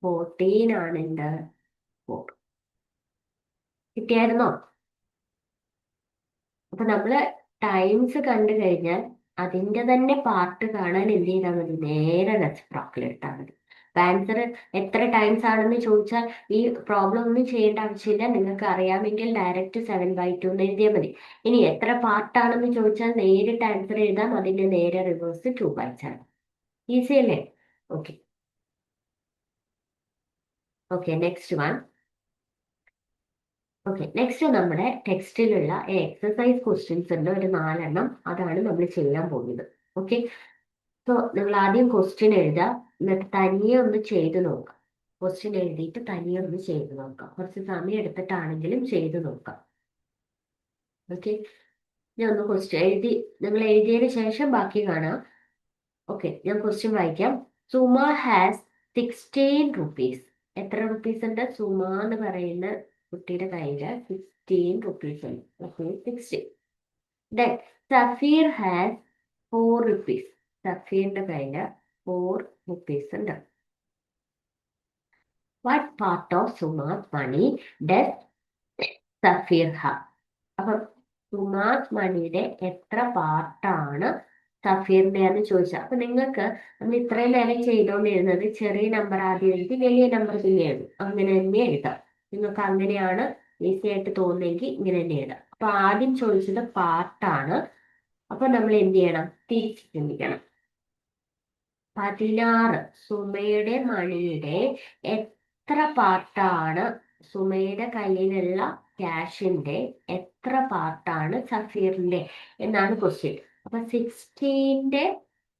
14 ആണ് എന്ത്, 4. കിട്ടിയായിരുന്നോ? അപ്പൊ നമ്മള് ടൈംസ് കണ്ടു കഴിഞ്ഞാൽ അതിന്റെ തന്നെ പാർട്ട് കാണാൻ എന്ത് ചെയ്താൽ മതി, നേരെ റെസിപ്രോക്കൽ എടുത്താൽ മതി. ആൻസർ എത്ര ടൈംസ് ആണെന്ന് ചോദിച്ചാൽ ഈ പ്രോബ്ലം ഒന്നും ചെയ്യേണ്ട ആവശ്യമില്ല, നിങ്ങൾക്ക് അറിയാമെങ്കിൽ ഡയറക്റ്റ് 7/2 എന്ന് എഴുതിയാൽ മതി. ഇനി എത്ര പാർട്ടാണെന്ന് ചോദിച്ചാൽ നേരിട്ട് ആൻസർ എഴുതാം, അതിന്റെ നേരെ റിവേഴ്സ് 2/7. ഈസി അല്ലേ? Okay. Okay, next one. Okay, next നമ്മുടെ ടെക്സ്റ്റിലുള്ള എക്സസൈസ് ക്വസ്റ്റ്യൻസ് ഉണ്ട്, ഒരു 4 എണ്ണം. അതാണ് നമ്മൾ ചെയ്യാൻ പോകുന്നത്. ഓക്കെ, സോ നിങ്ങൾ ആദ്യം ക്വസ്റ്റ്യൻ എഴുതുക, എന്നിട്ട് തനിയെ ഒന്ന് ചെയ്ത് നോക്കാം. ക്വസ്റ്റ്യൻ എഴുതിയിട്ട് തനിയെ ഒന്ന് ചെയ്ത് നോക്കാം, കുറച്ച് സമയം എടുത്തിട്ടാണെങ്കിലും ചെയ്ത് നോക്കാം. ഓക്കെ, ഞാൻ ഒന്ന് ക്വസ്റ്റ്യൻ എഴുതി, നിങ്ങൾ എഴുതിയതിന് ശേഷം ബാക്കി കാണാം. ഓക്കെ, ഞാൻ ക്വസ്റ്റ്യൻ വായിക്കാം. Suma has 16 rupees. എത്ര റുപ്പീസ് ഉണ്ട്, സുമ എന്ന് പറയുന്ന കുട്ടിയുടെ കയ്യില് 16 റുപ്പീസ് ഉണ്ട്. Okay, 16. Then Safeer has 4 rupees. സഫീറിന്റെ കയ്യില് 4 റുപ്പീസ് ഉണ്ട്. What part of Suma's money does Safeer have? അപ്പം സുമാസ് മണിയുടെ എത്ര പാർട്ടാണ് സഫീറിന്റെ എന്ന് ചോദിച്ചാൽ, അപ്പൊ നിങ്ങൾക്ക് നമ്മൾ ഇത്രയും നേരം ചെയ്തുകൊണ്ടിരുന്നത് ചെറിയ നമ്പർ ആദ്യം എഴുതി വലിയ നമ്പർ പിന്നെ എഴുതും, അങ്ങനെ തന്നെ എഴുതാം. നിങ്ങൾക്ക് അങ്ങനെയാണ് ഈസി ആയിട്ട് തോന്നുന്നെങ്കിൽ ഇങ്ങനെ തന്നെ എഴുതാം. അപ്പൊ ആദ്യം ചോദിച്ചത് പാർട്ടാണ്. അപ്പൊ നമ്മൾ എന്ത് ചെയ്യണം, തിരിച്ച് ചിന്തിക്കണം. 16 സുമയുടെ മണിയുടെ എത്ര പാർട്ടാണ്, സുമയുടെ കയ്യിലുള്ള ക്യാഷിന്റെ എത്ര പാർട്ടാണ് സഫീറിന്റെ എന്നാണ് ക്വസ്റ്റ്യൻ. അപ്പൊ 16ന്റെ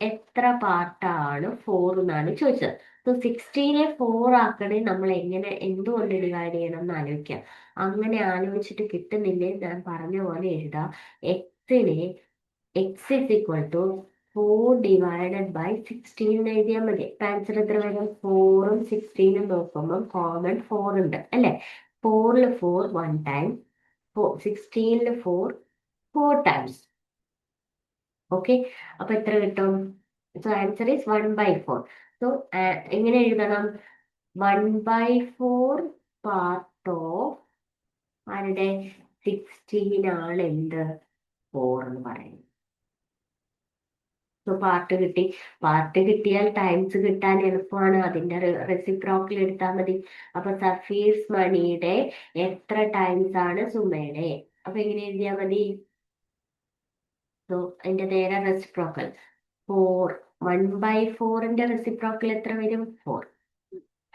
എത്ര പാർട്ടാണ് 4 എന്നാണ് ചോദിച്ചത്. സോ 16നെ 4 ആക്കണേ നമ്മൾ എങ്ങനെ, എന്തുകൊണ്ട് ഡിവൈഡ് ചെയ്യണം എന്ന് ആലോചിക്കാം. അങ്ങനെ ആലോചിച്ചിട്ട് കിട്ടുന്നില്ലേ, ഞാൻ പറഞ്ഞ പോലെ എഴുതാം. എക്സിനെ X is equal to 4 divided by 16 എന്ന് എഴുതിയാൽ മതി. ആൻസർ എത്ര വരും, 4ഉം 16ഉം നോക്കുമ്പോൾ കോമൺ 4 ഉണ്ട് അല്ലെ. 4ൽ 4 1 ടൈം, 16ൽ 4 4 ടൈംസ്. ഓക്കെ, അപ്പൊ എത്ര കിട്ടും, സോ ആൻസർ ഈസ് 1/4. സോ എങ്ങനെ എഴുതണം? 1/4 പാർട്ട് ഓഫ് ആരുടെ 16 ആണ് എന്ത് 4 എന്ന് പറയുന്നത്. സോ പാർട്ട് കിട്ടി. പാർട്ട് കിട്ടിയാൽ ടൈംസ് കിട്ടാൻ എളുപ്പമാണ്. അതിന്റെ റെസിപ്രോക്കൽ എടുത്താൽ മതി. അപ്പൊ സഫീസ് മണിയുടെ എത്ര ടൈംസ് ആണ് സുമയുടെ? അപ്പൊ എങ്ങനെ എഴുതിയാൽ മതി? സോ അതിന്റെ നേരെ റെസിപ്രോക്കൽ 4. 1/4ന്റെ റെസിപ്രോക്കൽ എത്ര വരും? 4.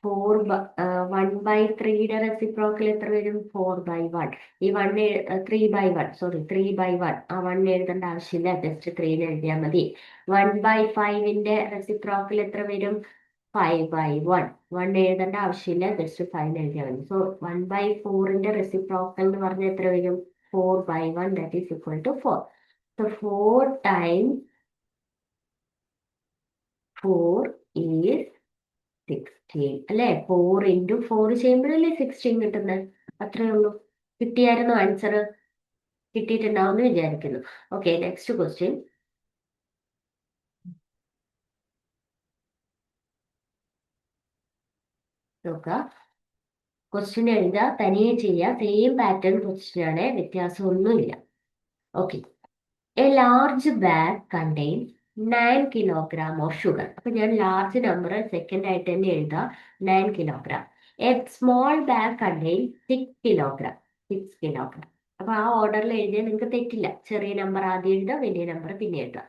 1/3യുടെ റെസിപ്രോക്കൽ എത്ര വരും? 4/1. ഈ 3/1, സോറി 3/1. ആ 1 എഴുതേണ്ട ആവശ്യമില്ല, ജസ്റ്റ് 3 എഴുതിയാൽ മതി. 1/5ന്റെ റെസിപ്രോക്കൽ എത്ര വരും? 5/1. 1 എഴുതേണ്ട ആവശ്യമില്ല, ജസ്റ്റ് 5 എഴുതിയാൽ മതി. സോ 1/4ന്റെ റെസിപ്രോക്കൽ എന്ന് പറഞ്ഞാൽ എത്ര വരും? 4/1, that is equal to 4. So 4 times 4 is 16 അല്ലെ? 4 into 4 ചെയ്യുമ്പോഴല്ലേ 16 കിട്ടുന്നത്. അത്രേ ഉള്ളൂ. കിട്ടിയായിരുന്നു ആൻസർ? കിട്ടിയിട്ടുണ്ടാവുമെന്ന് വിചാരിക്കുന്നു. Okay, next question. നോക്കുക, ക്വസ്റ്റ്യൻ എഴുതുക, തനിയെ ചെയ്യുക. സെയിം പാറ്റേൺ ക്വസ്റ്റ്യൻ ആണ്, വ്യത്യാസമൊന്നുമില്ല. Okay. A large bag contain 9 kilogram of sugar. അപ്പൊ ഞാൻ ലാർജ് നമ്പർ സെക്കൻഡ് ആയിട്ട് തന്നെ എഴുതാം, 9 kilogram. A small bag contain 6 kilogram. 6 kilogram. അപ്പൊ ആ ഓർഡറിൽ എഴുതിയാൽ നിങ്ങൾക്ക് തെറ്റില്ല. ചെറിയ നമ്പർ ആദ്യം എഴുതാം, വലിയ നമ്പർ പിന്നെ എഴുതാം.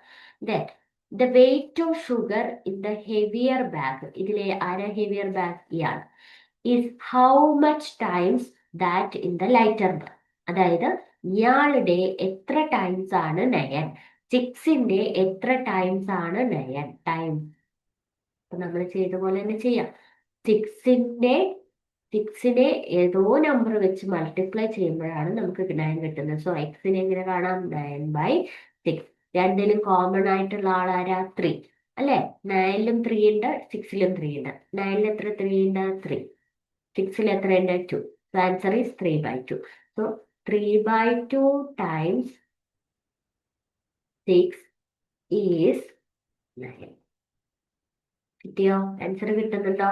Then the weight of sugar in the heavier bag. ഇതിലെ ആരാ ഹെവിയർ ബാഗ്? ഇയാൾ. Is how much times that in the lighter bag. അതായത് ഇയാളുടെ എത്ര ടൈംസ് ആണ് 9? 6ന്റെ എത്ര ടൈംസ് ആണ് 9? ടൈം അപ്പൊ നമ്മൾ ചെയ്ത പോലെ തന്നെ ചെയ്യാം. 6നെ ഏതോ നമ്പർ വെച്ച് മൾട്ടിപ്ലൈ ചെയ്യുമ്പോഴാണ് നമുക്ക് 9 കിട്ടുന്നത്. സോ എക്സിനെ എങ്ങനെ കാണാം? 9/6. രണ്ടിലും കോമൺ ആയിട്ടുള്ള ആളാരാ? 3 അല്ലെ? 9ലും 3 ഉണ്ട്, 6ലും 3 ഉണ്ട്. 9ൽ എത്ര 3 ഉണ്ട്? 3. 6ൽ എത്ര ഉണ്ട്? 2. So answer is 3/2. So 3/2 times 6 is 9. കിട്ടിയോ? ആൻസർ കിട്ടുന്നുണ്ടോ?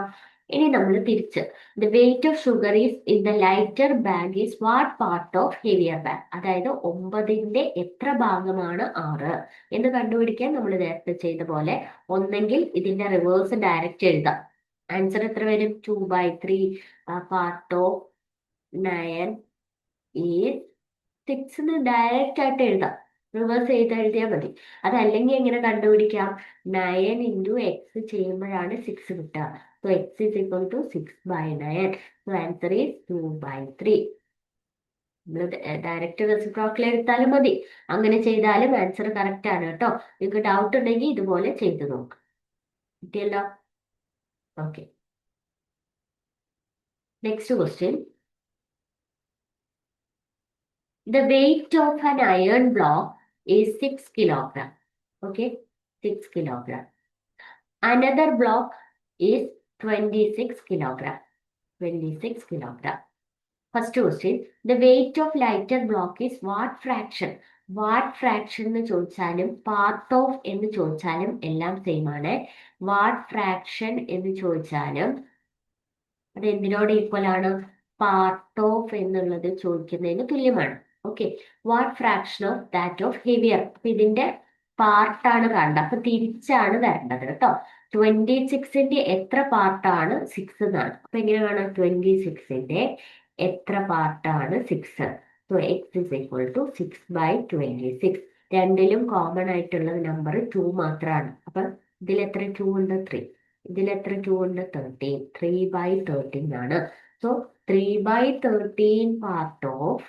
ഇനി നമ്മൾ തിരിച്ച് the weight of sugar is in the lighter bag is what part of heavier bag. അതായത് 9ന്റെ എത്ര ഭാഗമാണ് 6 എന്ന് കണ്ടുപിടിക്കാൻ നമ്മൾ നേരത്തെ ചെയ്ത പോലെ ഒന്നെങ്കിൽ ഇതിന്റെ റിവേഴ്സ് ഡയറക്റ്റ് എഴുതാം. ആൻസർ എത്ര വരും? 2/3 പാർട്ട് ഓഫ് 9 ഈസ് 6 എന്ന് ഡയറക്റ്റ് ആയിട്ട് എഴുതാം. റിവേഴ്സ് ചെയ്ത് എഴുതിയാൽ മതി. അതല്ലെങ്കിൽ എങ്ങനെ കണ്ടുപിടിക്കാം? 9 into x ചെയ്യുമ്പോഴാണ് 6 കിട്ടുക. So x is equal to 6/9. So answer is 2/3. നമ്മൾ ഡയറക്റ്റ് റെസിപ്രോക്കൽ എടുത്താലും മതി. അങ്ങനെ ചെയ്താലും ആൻസർ കറക്റ്റ് ആണ് കേട്ടോ. നിങ്ങൾക്ക് ഡൗട്ട് ഉണ്ടെങ്കിൽ ഇതുപോലെ ചെയ്തു നോക്കാം. കിട്ടിയല്ലോ? Okay, next question. The weight of an iron block is 6 kilogram. Okay, 6 kilogram. Another block is 26 kilogram. 26 kilogram. First question, the weight of lighter block is what fraction? What fraction എന്ന് ചോദിച്ചാലും part of എന്ന് ചോദിച്ചാലും എല്ലാം same ആണ്. What fraction എന്ന് ചോദിച്ചാലും അത് എന്തിനോട് equal ആണ്? പാർട്ട് ഓഫ് എന്നുള്ളത് ചോദിക്കുന്നതിന് തുല്യമാണ്. Okay, what fraction of that of heavier. അപ്പൊ ഇതിന്റെ പാർട്ടാണ് കാണേണ്ടത്. അപ്പൊ തിരിച്ചാണ് വരേണ്ടത് കേട്ടോ. 26ന്റെ എത്ര പാർട്ടാണ് 6 എന്നാണ്. അപ്പൊ എങ്ങനെയാണ്? 26ന്റെ എത്ര പാർട്ടാണ് 6? So X is equal to 6/26. രണ്ടിലും കോമൺ ആയിട്ടുള്ള നമ്പർ 2 മാത്രമാണ്. അപ്പൊ ഇതിൽ എത്ര 2 ഉണ്ട്? 3. ഇതിൽ എത്ര 2 ഉണ്ട്? 13. 3/13 ആണ്. സോ 3/13 പാർട്ട് ഓഫ്,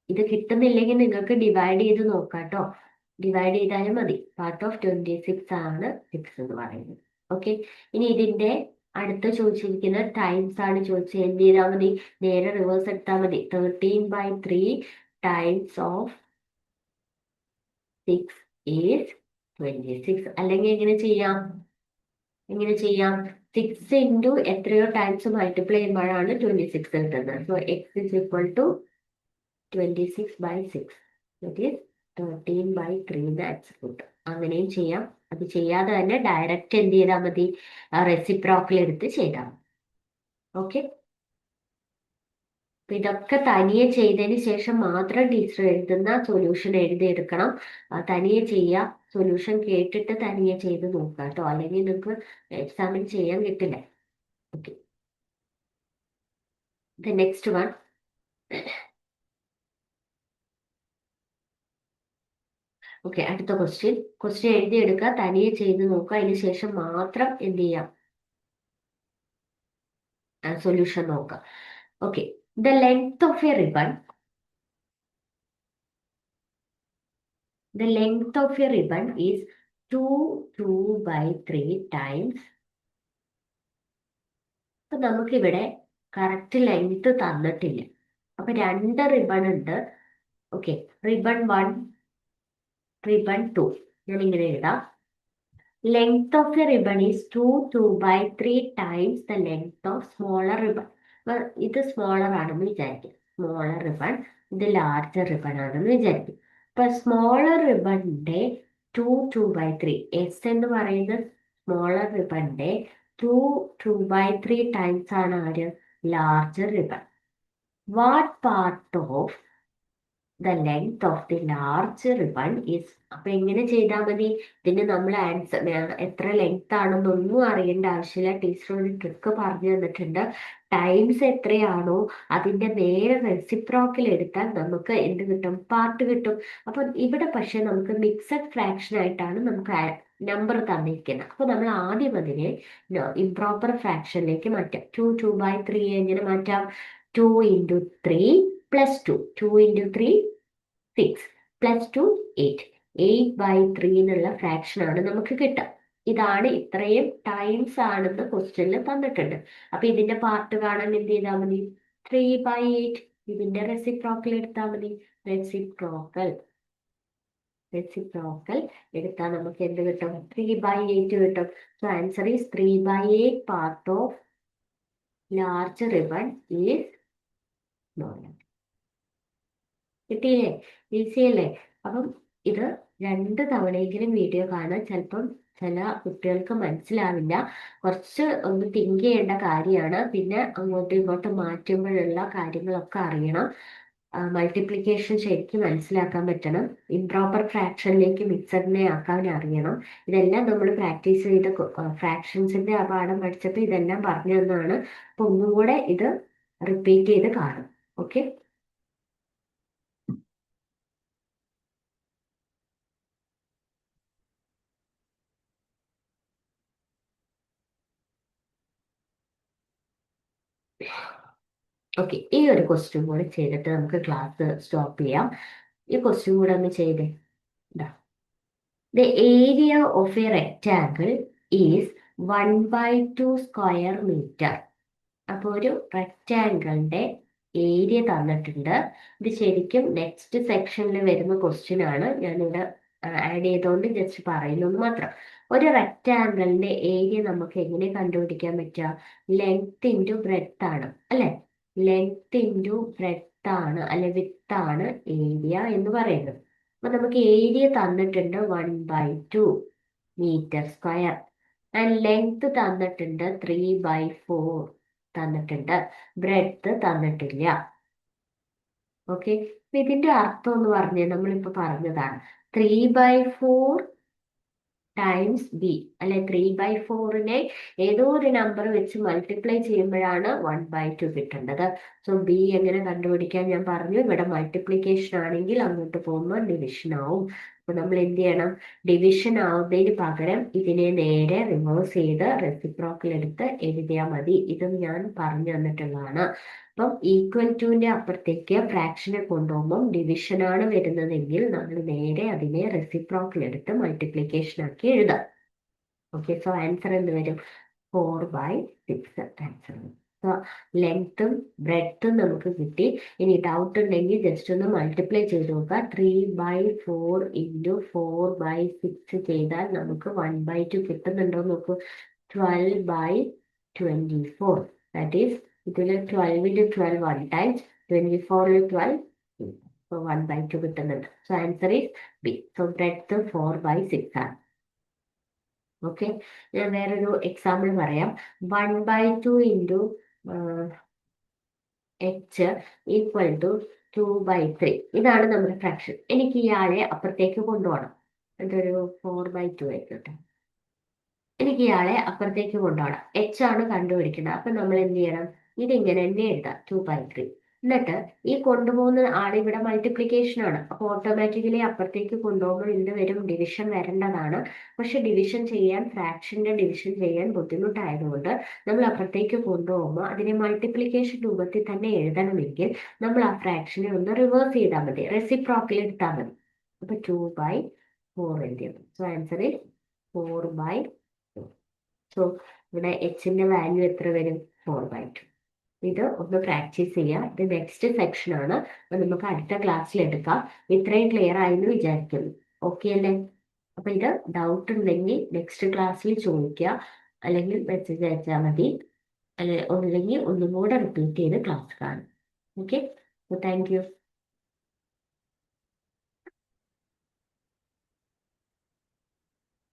ഇത് കിട്ടുന്നില്ലെങ്കിൽ നിങ്ങൾക്ക് ഡിവൈഡ് ചെയ്ത് നോക്കാം കേട്ടോ. ഡിവൈഡ് ചെയ്താലും മതി. പാർട്ട് ഓഫ് 26 ആണ് 6 എന്ന് പറയുന്നത്. ഓക്കെ, ഇനി ഇതിന്റെ അടുത്ത് ചോദിച്ചിരിക്കുന്ന ടൈംസ് ആണ് ചോദിച്ചത്. എന്ത് ചെയ്താൽ മതി? നേരെ റിവേഴ്സ് എടുത്താൽ മതി. 13/3 ടൈംസ് ഓഫ് 6 ഈസ് 26. അല്ലെങ്കിൽ എങ്ങനെ ചെയ്യാം? 6 into എത്രയോ ടൈംസ് മൾട്ടിപ്ലൈ ചെയ്യുമ്പോഴാണ് 26 കിട്ടുന്നത്. So X is equal to 26/6. That is 13/3 answer കിട്ടും. അങ്ങനെയും ചെയ്യാം. അത് ചെയ്യാതെ തന്നെ ഡയറക്റ്റ് എന്ത് ചെയ്താൽ മതി, റെസിപ്രോക്കൽ എടുത്ത് ചെയ്താൽ മതി. ഓക്കെ. അപ്പൊ ഇതൊക്കെ തനിയെ ചെയ്തതിന് ശേഷം മാത്രം ടീച്ചർ എഴുതുന്ന സൊല്യൂഷൻ എഴുതിയെടുക്കണം. തനിയെ ചെയ്യുക, സൊല്യൂഷൻ കേട്ടിട്ട് തനിയെ ചെയ്ത് നോക്കുക കേട്ടോ, അല്ലെങ്കിൽ നിങ്ങൾക്ക് എക്സാമിന് ചെയ്യാൻ കിട്ടില്ല. Okay, the next one. Okay, അടുത്ത ക്വസ്റ്റ്യൻ എഴുതിയെടുക്കുക, തനിയെ ചെയ്ത് നോക്കുക, അതിന് ശേഷം മാത്രം എന്ത് ചെയ്യാം, സൊല്യൂഷൻ നോക്കുക. Okay, the length of A ribbon is 2 by 3 times. അപ്പൊ നമുക്കിവിടെ കറക്റ്റ് ലെങ്ത് തന്നിട്ടില്ല. അപ്പൊ 2 റിബൺ ഉണ്ട്. Okay, ribbon 1, ribbon 2. ഞാൻ ഇങ്ങനെ എഴുതാം. Length of A ribbon is 2 by 3 times the length of smaller ribbon. ഇത് സ്മോളർ ആണെന്ന് വിചാരിക്കും, സ്മോളർ റിബൺ, ഇത് ലാർജർ റിബൺ ആണെന്ന് വിചാരിക്കും. അപ്പൊ സ്മോളർ റിബണിന്റെ 2 by 3, എസ് എന്ന് പറയുന്ന സ്മോളർ റിബണിന്റെ 2 by 3 ടൈംസ് ആണ് ആര്, larger ribbon. What part of the length of the large ribbon is. അപ്പൊ എങ്ങനെ ചെയ്താൽ മതി, ഇതിന് നമ്മൾ ആൻസർ എത്ര ലെങ്ത് ആണെന്നൊന്നും അറിയേണ്ട ആവശ്യമില്ല. ടീച്ചർ ഒരു ട്രിക്ക് പറഞ്ഞു തന്നിട്ടുണ്ട്. ടൈംസ് എത്രയാണോ അതിന്റെ നേരെ റെസിപ്രോക്കൽ എടുത്താൽ നമുക്ക് എന്ത് കിട്ടും, പാർട്ട് കിട്ടും. അപ്പൊ ഇവിടെ പക്ഷെ നമുക്ക് മിക്സഡ് ഫ്രാക്ഷൻ ആയിട്ടാണ് നമുക്ക് നമ്പർ തന്നിരിക്കുന്നത്. അപ്പൊ നമ്മൾ ആദ്യം അതിനെ ഇംപ്രോപ്പർ ഫ്രാക്ഷനിലേക്ക് മാറ്റാം. 2 by 3 എങ്ങനെ മാറ്റാം, 2 × 3 + 2, 2 × 3 6 + 2 8, 8/3 എന്നുള്ള ഫ്രാക്ഷൻ ആണ് നമുക്ക് കിട്ടുക. ഇതാണ്, ഇത്രയും ടൈംസ് ആണെന്ന് ക്വസ്റ്റ്യനിൽ തന്നിട്ടുണ്ട്. അപ്പൊ ഇതിന്റെ പാർട്ട് കാണാൻ എന്ത് ചെയ്താൽ മതി, 3/8. ഇതിന്റെ റെസിപ്രോക്കൽ എടുത്താൽ മതി. റെസിപ്രോക്കൽ എടുത്താൽ നമുക്ക് എന്ത് കിട്ടും, 3/8 കിട്ടും. So answer is 3/8 part of large ribbon is smaller. കിട്ടിയില്ലേ, ഈസി അല്ലേ? അപ്പം ഇത് 2 തവണയെങ്കിലും വീഡിയോ കാണാൻ. ചിലപ്പം ചില കുട്ടികൾക്ക് മനസ്സിലാവില്ല, കുറച്ച് ഒന്ന് തിങ്ക് ചെയ്യേണ്ട കാര്യമാണ്. പിന്നെ അങ്ങോട്ടും ഇങ്ങോട്ടും മാറ്റുമ്പോഴുള്ള കാര്യങ്ങളൊക്കെ അറിയണം. മൾട്ടിപ്ലിക്കേഷൻ ശരിക്കും മനസ്സിലാക്കാൻ പറ്റണം. ഇംപ്രോപ്പർ ഫ്രാക്ഷനിലേക്ക് മിക്സഡിനെ ആക്കാൻ അറിയണം. ഇതെല്ലാം നമ്മൾ പ്രാക്ടീസ് ചെയ്ത ഫ്രാക്ഷൻസിന്റെ ആ പാഠം പഠിച്ചപ്പോൾ ഇതെല്ലാം പറഞ്ഞു തന്നതാണ്. അപ്പൊ ഒന്നും കൂടെ ഇത് റിപ്പീറ്റ് ചെയ്ത് കാണും. ഓക്കെ. ഓക്കെ, ഈ ഒരു ക്വസ്റ്റ്യൻ കൂടെ ചെയ്തിട്ട് നമുക്ക് ക്ലാസ് സ്റ്റോപ്പ് ചെയ്യാം. ഈ ക്വസ്റ്റ്യൻ കൂടെ ഒന്ന് ചെയ്തേ. The area of a rectangle is 1/2 square metre. അപ്പോൾ ഒരു റെക്റ്റാങ്കിളിന്റെ ഏരിയ തന്നിട്ടുണ്ട്. ഇത് ശരിക്കും നെക്സ്റ്റ് സെക്ഷനിൽ വരുന്ന ക്വസ്റ്റ്യൻ ആണ്. ഞാനിവിടെ ആഡ് ചെയ്തുകൊണ്ട് ജസ്റ്റ് പറയുന്നത് മാത്രം. ഒരു റെക്റ്റാങ്കിളിന്റെ ഏരിയ നമുക്ക് എങ്ങനെ കണ്ടുപിടിക്കാൻ പറ്റുക, ലെങ്ത് ഇൻറ്റു ബ്രെഡ്ത്ത് ആണ് അല്ലെ. ലെങ്ത് ഇൻറ്റു ബ്രെഡ്ത്ത് ആണ് അല്ലെ വിഡ്ത്ത് ആണ് ഏരിയ എന്ന് പറയുന്നത്. അപ്പൊ നമുക്ക് ഏരിയ തന്നിട്ടുണ്ട് 1/2 മീറ്റർ സ്ക്വയർ. ആൻഡ് ലെങ്ത് തന്നിട്ടുണ്ട് 3/4 തന്നിട്ടുണ്ട്, ബ്രെഡ്ത്ത് തന്നിട്ടില്ല. ഓക്കെ, ഇതിന്റെ അർത്ഥം എന്ന് പറഞ്ഞേ നമ്മളിപ്പോ പറഞ്ഞതാണ് 3/4 ടൈംസ് ബി അല്ലെ. 3/4നെ ഏതോ ഒരു നമ്പർ വെച്ച് മൾട്ടിപ്ലൈ ചെയ്യുമ്പോഴാണ് 1/2 കിട്ടേണ്ടത്. സോ ബി എങ്ങനെ കണ്ടുപിടിക്കാൻ ഞാൻ പറഞ്ഞു. ഇവിടെ മൾട്ടിപ്ലിക്കേഷൻ ആണെങ്കിൽ അങ്ങോട്ട് പോകുമ്പോൾ ഡിവിഷൻ ആവും. അപ്പൊ നമ്മൾ എന്ത് ചെയ്യണം, ഡിവിഷൻ ആവുന്നതിന് പകരം ഇതിനെ നേരെ റിവേഴ്സ് ചെയ്ത് റെസിപ്രോക്കൽ എടുത്ത് എഴുതിയാൽ മതി. ഇതും ഞാൻ പറഞ്ഞു തന്നിട്ടുള്ളതാണ്. അപ്പം ഈക്വൽ ടുവിന്റെ അപ്പുറത്തേക്ക് ഫ്രാക്ഷനെ കൊണ്ടുപോകുമ്പോൾ ഡിവിഷൻ ആണ് വരുന്നതെങ്കിൽ നമ്മൾ നേരെ അതിനെ റെസിപ്രോക്കൽ എടുത്ത് മൾട്ടിപ്ലിക്കേഷൻ ആക്കി എഴുതാം. ഓക്കെ, സോ ആൻസർ എന്ത് വരും, 4/6 ആൻസർ. സോ ലെങ്ത്തും ബ്രെഡ്ത്തും നമുക്ക് കിട്ടി. ഇനി ഡൗട്ട് ഉണ്ടെങ്കിൽ ജസ്റ്റ് ഒന്ന് മൾട്ടിപ്ലൈ ചെയ്ത് നോക്കുക. 3/4 × 4/6 ചെയ്താൽ നമുക്ക് 1/2 കിട്ടുന്നുണ്ടോ നോക്കൂ. 12/24. ദാറ്റ് ഈസ് ഇതിൽ 12 × 12 1 ടൈംസ്, 24 × 12 അപ്പോൾ 1/2 കിട്ടുന്നുണ്ട്. So answer is B. So breadth 4/6 ആണ്. ഓക്കെ, ഞാൻ വേറൊരു എക്സാമ്പിൾ പറയാം. 1/2 ഇൻറ്റു എച്ച് ഈക്വൽ ടു 2/3. ഇതാണ് നമ്മുടെ ഫ്രാക്ഷൻ. എനിക്ക് ഇയാളെ അപ്പുറത്തേക്ക് കൊണ്ടുപോകണം. ഇതൊരു 4/2 ആയിക്കോട്ടെ. എനിക്ക് ഇയാളെ അപ്പുറത്തേക്ക് കൊണ്ടുപോകണം. എച്ച് ആണ് കണ്ടുപിടിക്കേണ്ടത്. അപ്പൊ നമ്മൾ എന്ത് ചെയ്യണം? ഇതിങ്ങനെ തന്നെ എഴുതാം, 2/3. എന്നിട്ട് ഈ കൊണ്ടുപോകുന്ന ആൾ ഇവിടെ മൾട്ടിപ്ലിക്കേഷൻ ആണ്. അപ്പൊ ഓട്ടോമാറ്റിക്കലി അപ്പുറത്തേക്ക് കൊണ്ടുപോകുമ്പോൾ എന്ത് വരും? ഡിവിഷൻ വരേണ്ടതാണ്. പക്ഷെ ഡിവിഷൻ ചെയ്യാൻ, ഫ്രാക്ഷന്റെ ഡിവിഷൻ ചെയ്യാൻ ബുദ്ധിമുട്ടായതുകൊണ്ട് നമ്മൾ അപ്പുറത്തേക്ക് കൊണ്ടുപോകുമ്പോൾ അതിനെ മൾട്ടിപ്ലിക്കേഷൻ രൂപത്തിൽ തന്നെ എഴുതണമെങ്കിൽ നമ്മൾ ആ ഫ്രാക്ഷനെ ഒന്ന് റിവേഴ്സ് ചെയ്താൽ മതി, റെസിപ്രോക്കൽ എടുത്താൽ മതി. അപ്പൊ 2/4 എന്ത് ചെയ്യും? So answer is 4/2. സോ ഇവിടെ എച്ചിന്റെ വാല്യൂ എത്ര വരും? 4/2. ഇത് ഒന്ന് പ്രാക്ടീസ് ചെയ്യാം. ഇത് നെക്സ്റ്റ് സെക്ഷൻ ആണ്. അപ്പൊ നമുക്ക് അടുത്ത ക്ലാസ്സിൽ എടുക്കാം. ഇത്രയും ക്ലിയർ ആയെന്ന് വിചാരിക്കുന്നു. ഓക്കെ അല്ലേ? അപ്പൊ ഇത് ഡൗട്ട് ഉണ്ടെങ്കിൽ നെക്സ്റ്റ് ക്ലാസ്സിൽ ചോദിക്കുക, അല്ലെങ്കിൽ മെസ്സേജ് അയച്ചാൽ മതി. ഒന്നില്ലെങ്കിൽ ഒന്നും കൂടെ റിപ്പീറ്റ് ചെയ്ത് ക്ലാസ് കാണും. Okay, thank you.